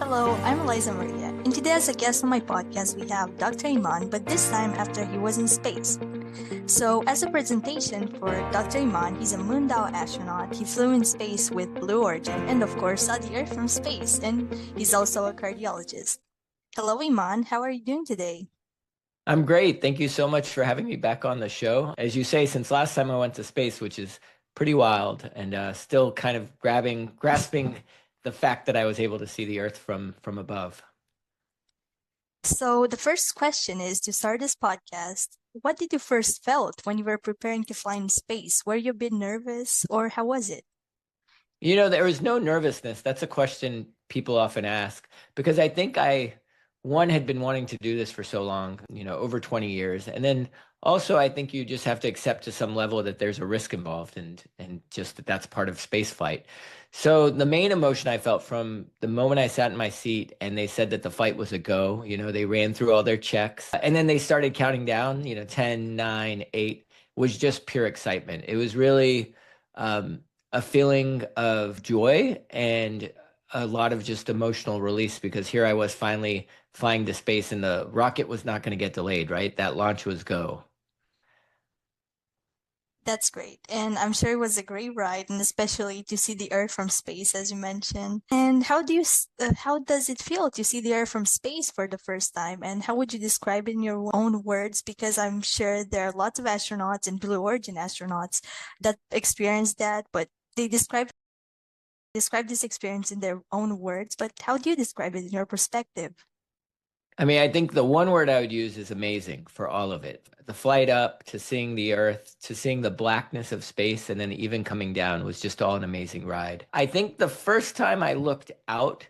Hello, I'm Eliza Maria, and today as a guest on my podcast we have Dr. Iman, but this time after he was in space. So, as a presentation for Dr. Iman, he's a MoonDAO astronaut. He flew in space with Blue Origin and, of course, saw the Earth from space, and he's also a cardiologist. Hello, Iman. How are you doing today? I'm great. Thank you so much for having me back on the show. As you say, since last time I went to space, which is pretty wild, and still kind of grasping the fact that I was able to see the Earth from above. So, the first question is to start this podcast. What did you first felt when you were preparing to fly in space? Were you a bit nervous, or how was it? You know, there was no nervousness. That's a question people often ask because I think one, had been wanting to do this for so long, over 20 years. And then also, I think you just have to accept to some level that there's a risk involved and just that that's part of space flight. So the main emotion I felt from the moment I sat in my seat and they said that the flight was a go, they ran through all their checks and then they started counting down, 10, 9, 8, was just pure excitement. It was really a feeling of joy and a lot of just emotional release because here I was finally flying to space and the rocket was not going to get delayed, right? That launch was go. That's great. And I'm sure it was a great ride, and especially to see the Earth from space, as you mentioned. And how does it feel to see the Earth from space for the first time? And how would you describe it in your own words? Because I'm sure there are lots of astronauts and Blue Origin astronauts that experience that, but they describe this experience in their own words. But how do you describe it in your perspective? I mean, I think the one word I would use is amazing for all of it. The flight up to seeing the Earth, to seeing the blackness of space, and then even coming down was just all an amazing ride. I think the first time I looked out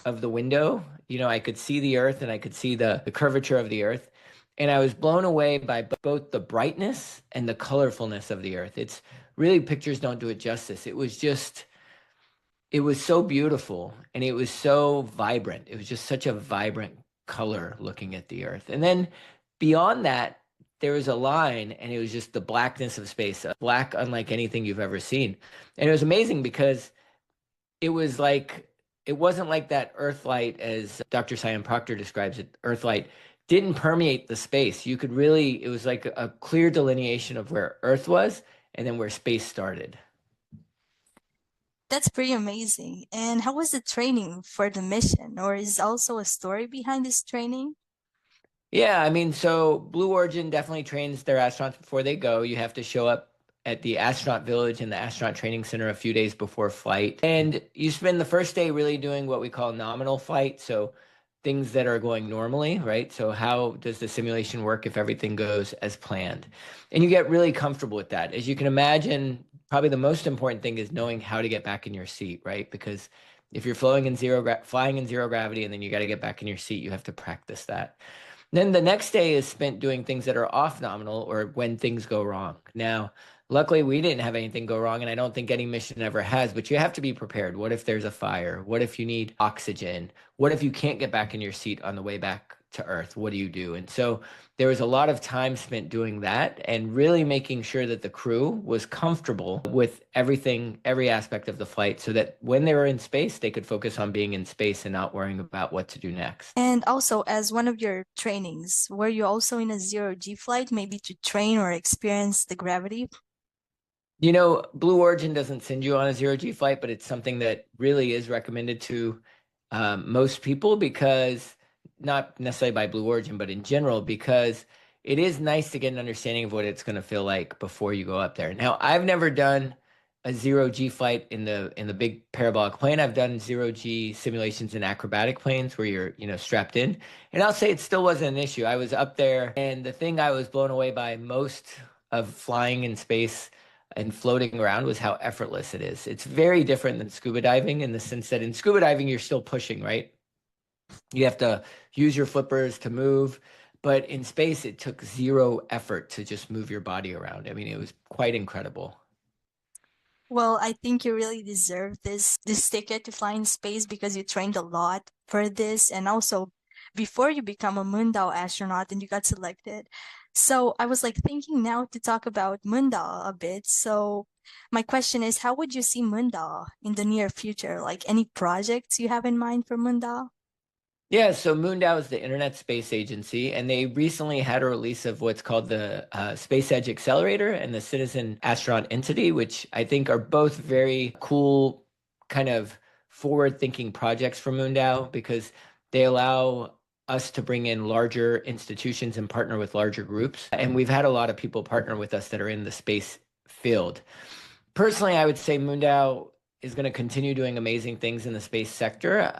of the window, I could see the Earth and I could see the curvature of the Earth. And I was blown away by both the brightness and the colorfulness of the Earth. It's really, pictures don't do it justice. It was so beautiful and it was so vibrant. It was just such a vibrant color looking at the Earth. And then beyond that, there was a line and it was just the blackness of space, black unlike anything you've ever seen. And it was amazing because it wasn't like that Earth light as Dr. Sian Proctor describes it. Earth light didn't permeate the space. It was like a clear delineation of where Earth was and then where space started. That's pretty amazing. And how was the training for the mission? Or is also a story behind this training? Yeah, I mean, so Blue Origin definitely trains their astronauts before they go. You have to show up at the astronaut village and the astronaut training center a few days before flight. And you spend the first day really doing what we call nominal flight. So things that are going normally, right? So how does the simulation work if everything goes as planned? And you get really comfortable with that. As you can imagine, probably the most important thing is knowing how to get back in your seat, right? Because if you're flying in zero gravity and then you got to get back in your seat, you have to practice that. Then the next day is spent doing things that are off nominal or when things go wrong. Now, luckily, we didn't have anything go wrong, and I don't think any mission ever has, but you have to be prepared. What if there's a fire? What if you need oxygen? What if you can't get back in your seat on the way back to Earth? What do you do? And so there was a lot of time spent doing that and really making sure that the crew was comfortable with everything, every aspect of the flight, so that when they were in space, they could focus on being in space and not worrying about what to do next. And also, as one of your trainings, were you also in a ZeroG flight, maybe to train or experience the gravity? Blue Origin doesn't send you on a zero-G flight, but it's something that really is recommended to most people because, not necessarily by Blue Origin, but in general, because it is nice to get an understanding of what it's going to feel like before you go up there. Now, I've never done a zero-G flight in the big parabolic plane. I've done zero-G simulations in acrobatic planes where you're, strapped in. And I'll say it still wasn't an issue. I was up there, and the thing I was blown away by most of flying in space and floating around was how effortless it is. It's very different than scuba diving in the sense that in scuba diving, you're still pushing, right? You have to use your flippers to move. But in space, it took zero effort to just move your body around. I mean, it was quite incredible. Well, I think you really deserve this ticket to fly in space because you trained a lot for this, and also before you become a MoonDAO astronaut and you got selected. So I was like thinking now to talk about MoonDAO a bit. So my question is, how would you see MoonDAO in the near future? Like any projects you have in mind for MoonDAO? Yeah, so MoonDAO is the Internet Space Agency, and they recently had a release of what's called the Space Edge Accelerator and the Citizen Astronaut Entity, which I think are both very cool, kind of forward-thinking projects for MoonDAO because they allow us to bring in larger institutions and partner with larger groups. And we've had a lot of people partner with us that are in the space field. Personally, I would say MoonDAO is going to continue doing amazing things in the space sector.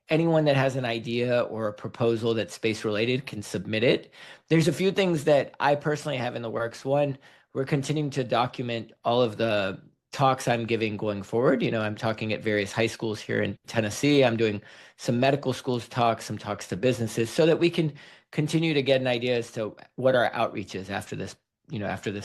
Anyone that has an idea or a proposal that's space related can submit it. There's a few things that I personally have in the works. One, we're continuing to document all of the talks I'm giving going forward. I'm talking at various high schools here in Tennessee. I'm doing some medical schools talks, some talks to businesses, so that we can continue to get an idea as to what our outreach is after this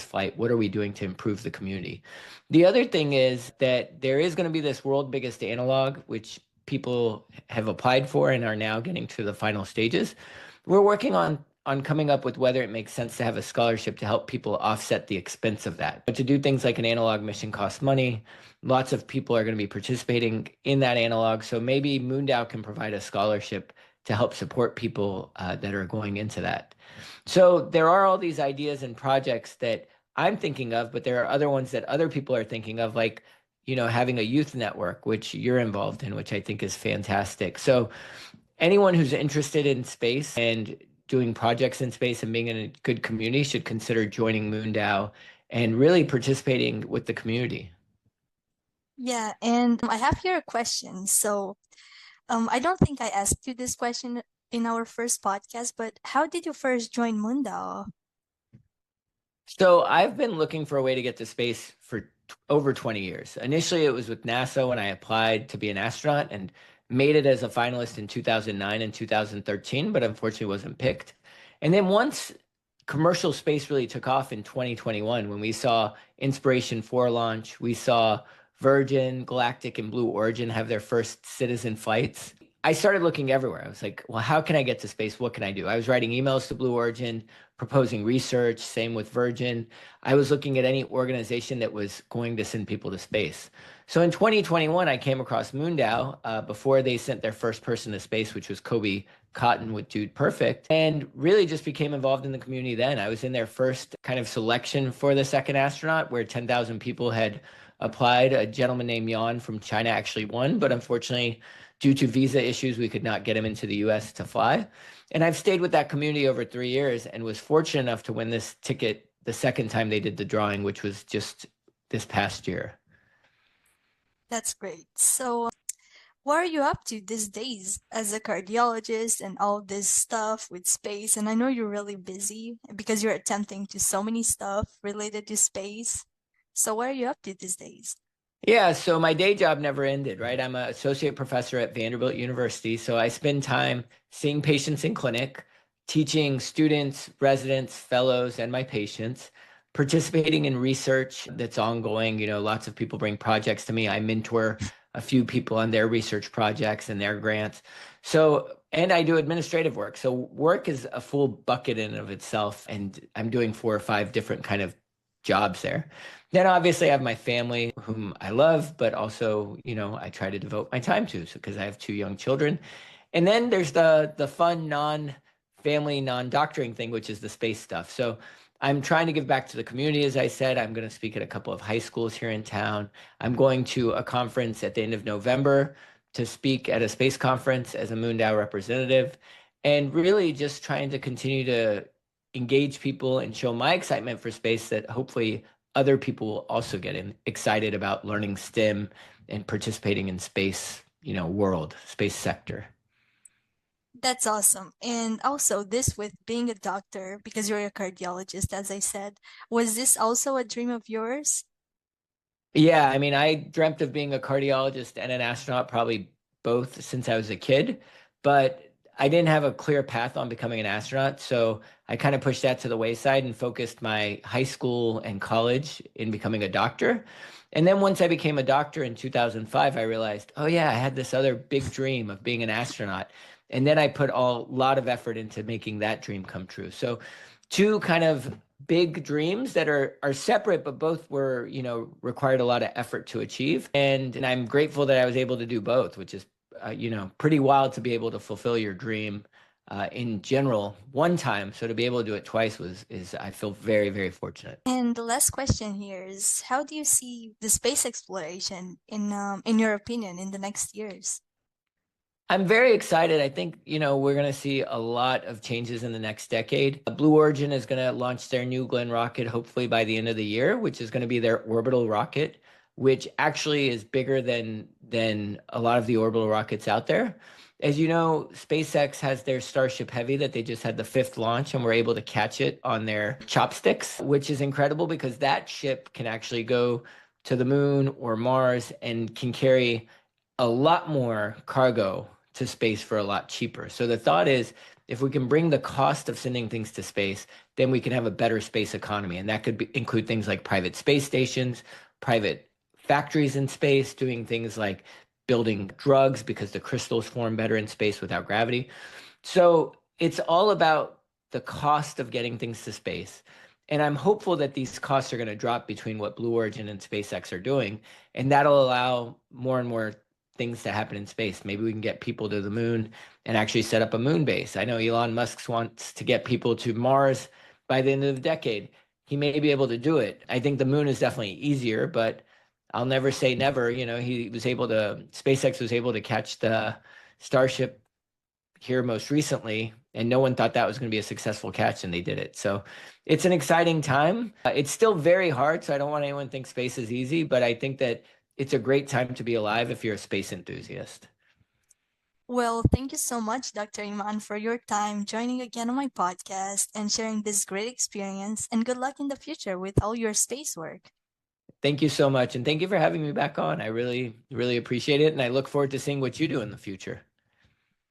flight. What are we doing to improve the community? The other thing is that there is going to be this world biggest analog, which people have applied for and are now getting to the final stages. We're working on coming up with whether it makes sense to have a scholarship to help people offset the expense of that. But to do things like an analog mission costs money. Lots of people are going to be participating in that analog. So maybe MoonDAO can provide a scholarship to help support people that are going into that. So there are all these ideas and projects that I'm thinking of, but there are other ones that other people are thinking of, like, having a youth network, which you're involved in, which I think is fantastic. So anyone who's interested in space and doing projects in space and being in a good community should consider joining MoonDAO and really participating with the community. Yeah, and I have here a question. So I don't think I asked you this question in our first podcast, but how did you first join MoonDAO? So I've been looking for a way to get to space for over 20 years. Initially, it was with NASA when I applied to be an astronaut and made it as a finalist in 2009 and 2013, but unfortunately wasn't picked. And then once commercial space really took off in 2021, when we saw Inspiration 4 launch, we saw Virgin, Galactic, and Blue Origin have their first citizen flights. I started looking everywhere. I was like, well, how can I get to space? What can I do? I was writing emails to Blue Origin, proposing research, same with Virgin. I was looking at any organization that was going to send people to space. So in 2021, I came across MoonDAO before they sent their first person to space, which was Kobe Cotton with Dude Perfect, and really just became involved in the community then. I was in their first kind of selection for the second astronaut, where 10,000 people had applied. A gentleman named Yan from China actually won, but unfortunately, due to visa issues, we could not get him into the US to fly. And I've stayed with that community over 3 years and was fortunate enough to win this ticket the second time they did the drawing, which was just this past year. That's great. So what are you up to these days as a cardiologist and all this stuff with space? And I know you're really busy because you're attempting to so many stuff related to space. So what are you up to these days? Yeah, so my day job never ended, right? I'm an associate professor at Vanderbilt University. So I spend time seeing patients in clinic, teaching students, residents, fellows, and my patients, participating in research that's ongoing. Lots of people bring projects to me. I mentor a few people on their research projects and their grants. So, and I do administrative work. So work is a full bucket in and of itself. And I'm doing 4 or 5 different kind of jobs there. Then obviously I have my family whom I love, but also, I try to devote my time to, so because I have 2 young children. And then there's the fun non-family, non-doctoring thing, which is the space stuff. So I'm trying to give back to the community. As I said, I'm going to speak at a couple of high schools here in town. I'm going to a conference at the end of November to speak at a space conference as a MoonDAO representative, and really just trying to continue to engage people and show my excitement for space, that hopefully other people will also get excited about learning STEM and participating in space, world, space sector. That's awesome. And also, this with being a doctor, because you're a cardiologist, as I said, was this also a dream of yours? Yeah, I mean, I dreamt of being a cardiologist and an astronaut, probably both since I was a kid, but I didn't have a clear path on becoming an astronaut. So I kind of pushed that to the wayside and focused my high school and college in becoming a doctor. And then once I became a doctor in 2005, I realized, oh yeah, I had this other big dream of being an astronaut. And then I put a lot of effort into making that dream come true. So two kind of big dreams that are separate, but both were, required a lot of effort to achieve. And I'm grateful that I was able to do both, which is, pretty wild to be able to fulfill your dream in general one time. So to be able to do it twice is I feel very, very fortunate. And the last question here is, how do you see the space exploration in your opinion, in the next years? I'm very excited. I think, we're going to see a lot of changes in the next decade. Blue Origin is going to launch their New Glenn rocket hopefully by the end of the year, which is going to be their orbital rocket, which actually is bigger than a lot of the orbital rockets out there. As you know, SpaceX has their Starship Heavy that they just had the fifth launch and were able to catch it on their chopsticks, which is incredible because that ship can actually go to the moon or Mars and can carry a lot more cargo to space for a lot cheaper. So the thought is, if we can bring the cost of sending things to space, then we can have a better space economy. And that could include things like private space stations, private factories in space, doing things like building drugs because the crystals form better in space without gravity. So it's all about the cost of getting things to space. And I'm hopeful that these costs are going to drop between what Blue Origin and SpaceX are doing. And that'll allow more and more things to happen in space. Maybe we can get people to the moon and actually set up a moon base. I know Elon Musk wants to get people to Mars by the end of the decade. He may be able to do it. I think the moon is definitely easier, but I'll never say never. SpaceX was able to catch the Starship here most recently, and no one thought that was going to be a successful catch, and they did it. So it's an exciting time. It's still very hard, so I don't want anyone to think space is easy, but I think that it's a great time to be alive if you're a space enthusiast. Well, thank you so much, Dr. Iman, for your time joining again on my podcast and sharing this great experience. And good luck in the future with all your space work. Thank you so much, and thank you for having me back on. I really, really appreciate it, and I look forward to seeing what you do in the future.